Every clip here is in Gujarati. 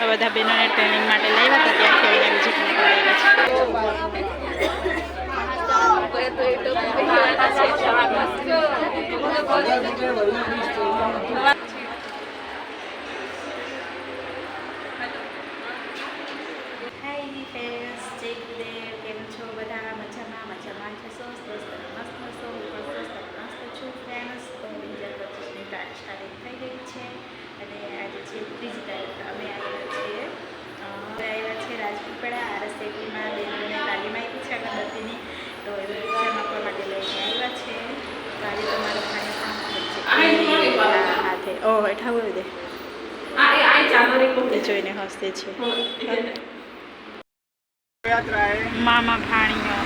તો બધા બહેનોને ટ્રેનિંગ માટે લાવ્યા હતા ત્યાંથી અહીંયા વિઝિટ કરાવેલા છે. કેમ છો બધા? મજામાં થશો, સ્વસ્થ મસ્ત થશો. હું પણ સ્વસ્થ મસ્ત છું ફ્રેન્ડ્સ. તો 2025ની તારીખ થઈ ગઈ છે અને આજે છે 3જી તારીખ. અમે આવ્યા છીએ રાજપીપળા આરએસએટીમાં બહેનોને તાલીમ આપી છે અગરબત્તીની. તો એમને એક્ઝામ આપવા માટે લઈને આવ્યા છે. તો આજે તમારો હાથે હેઠા હોય દે જોઈને હસતે છે મામા ભાણીઓ.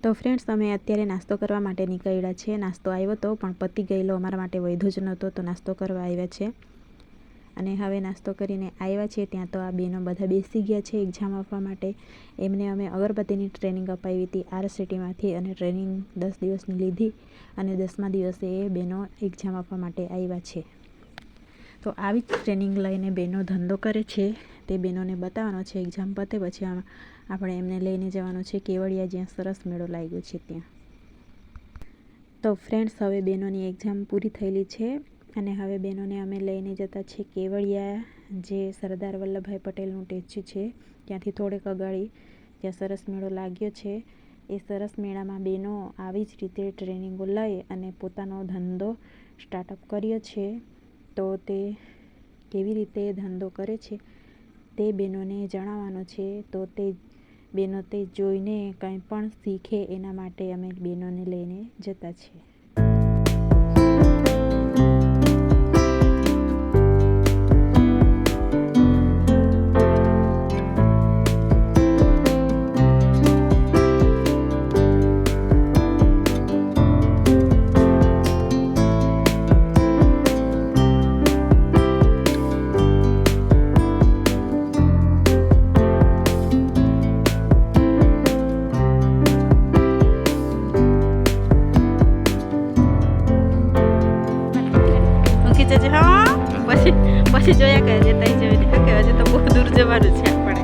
તો ફ્રેન્ડ્સ અમે અત્યારે નાસ્તો કરવા માટે નીકળ્યા છે. નાસ્તો આવ્યો હતો પણ પતી ગયેલો, અમારા માટે વૈધો જ નહોતો, તો નાસ્તો કરવા આવ્યા છે. અને હવે નાસ્તો કરીને આવ્યા છીએ ત્યાં તો આ બહેનો બધા બેસી ગયા છે એક્ઝામ આપવા માટે. એમને અમે અગરબત્તીની ટ્રેનિંગ અપાવી હતી આરએસસીટીમાંથી અને ટ્રેનિંગ 10 દિવસની લીધી અને 10મા દિવસે એ બહેનો એક્ઝામ આપવા માટે આવ્યા છે. તો આવી જ ટ્રેનિંગ લઈને બહેનો ધંધો કરે છે તે બહેનોને બતાવવાનો છે. એક્ઝામ પતે પછી આપણે એમને લઈને જવાનું છે કેવડિયા, જ્યાં સરસ મેળો લાગ્યો છે ત્યાં. તો ફ્રેન્ડ્સ, હવે બહેનોની એક્ઝામ પૂરી થયેલી છે અને હવે બહેનોને અમે લઈને જતા છે કેવડિયા, જે સરદાર વલ્લભભાઈ પટેલનું સ્ટેચ્યુ છે ત્યાંથી થોડેક અગાડી, ત્યાં સરસ મેળો લાગ્યો છે. એ સરસ મેળામાં બહેનો આવી જ રીતે ટ્રેનિંગો લઈ અને પોતાનો ધંધો સ્ટાર્ટઅપ કર્યો છે. તો તે કેવી રીતે ધંધો કરે છે તે બહેનોને જણાવવાનો છે. તો તે બહેનો તે જોઈને કંઈ પણ શીખે એના માટે અમે બહેનોને લઈને જતા છીએ. પછી જોયા કરે તઈ જોઈને કે હજુ તો બહુ દૂર જવાનું છે આપણે.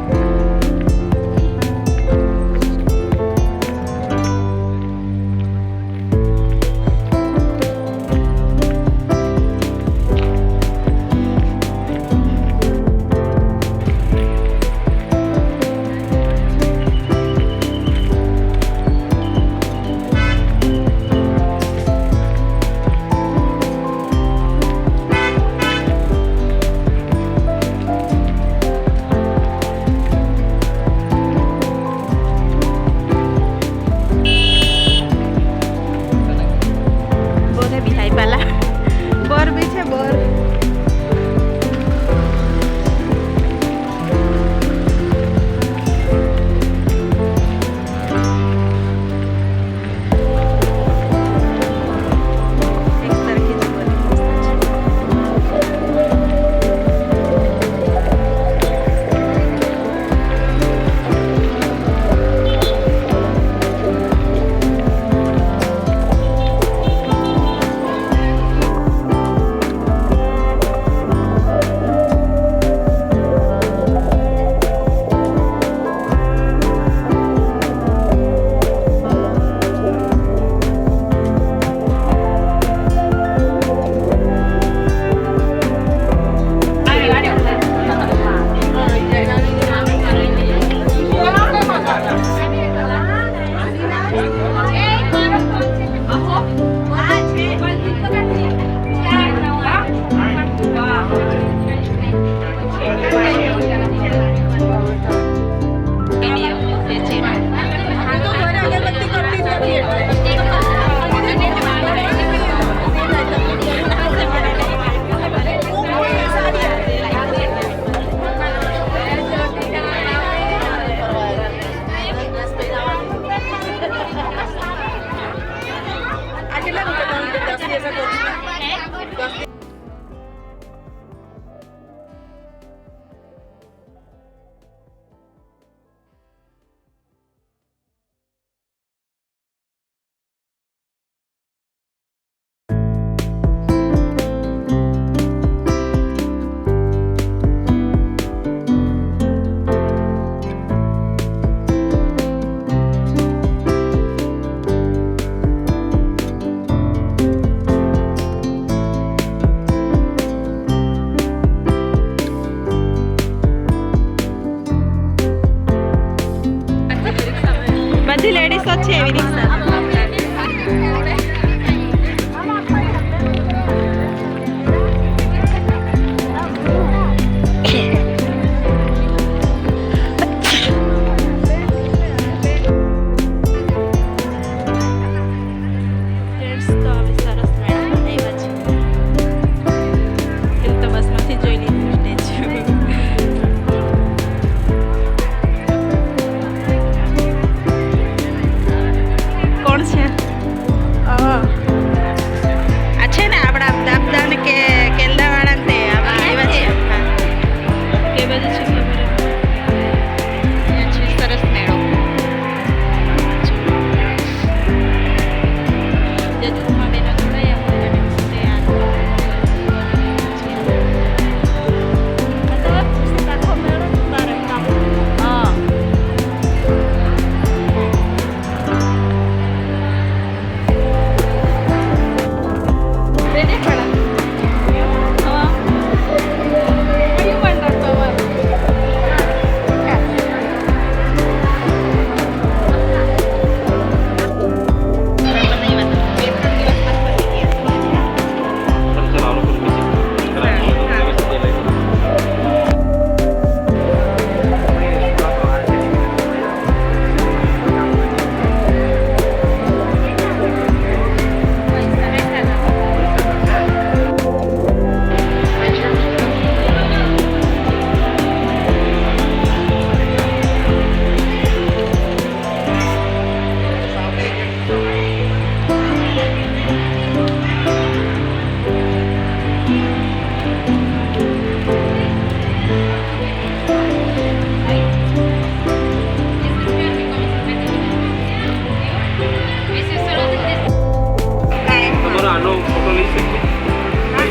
લઈ શકીએ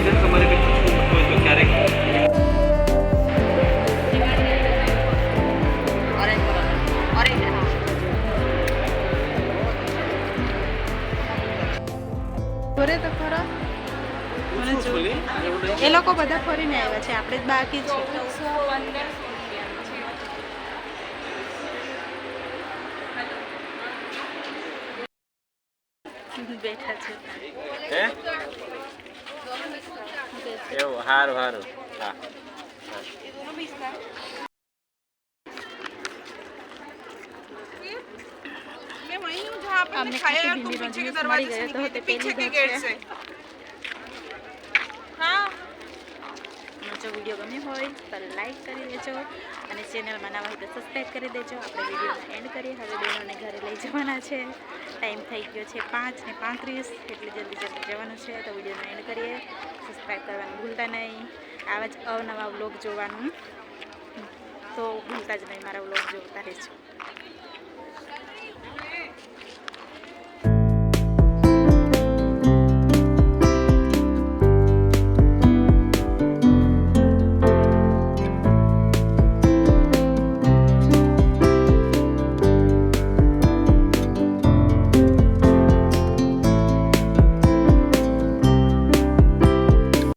છે તમારે કંઈ પૂછવું હોય તો ક્યારેક ઘરે તો ખરો મને જો એ લોકો બધા ફરીને આવ્યા છે આપણે જ બાકી છે બેઠા છે હે એવું સારું સારું હા हमने खाया तुम पीछे के दरवाजे से निकले थे पीछे के गेट से हाँ જો વિડીયો ગમ્યો હોય તો લાઈક કરી દેજો અને ચેનલમાં નવા હોય તો સબસ્ક્રાઈબ કરી દેજો આપણે વિડીયોનો એન્ડ કરીએ હવે બહેનોને ઘરે લઈ જવાના છે ટાઈમ થઈ ગયો છે 5:35 એટલે જલ્દી જવાનું છે તો વિડીયોનો એન્ડ કરીએ સબસ્ક્રાઈબ કરવાનું ભૂલતા નહીં આવા જ અવનવા વ્લોગ જોવાનું તો ભૂલતા જ નહીં મારા વ્લોગ જોતા રહેજો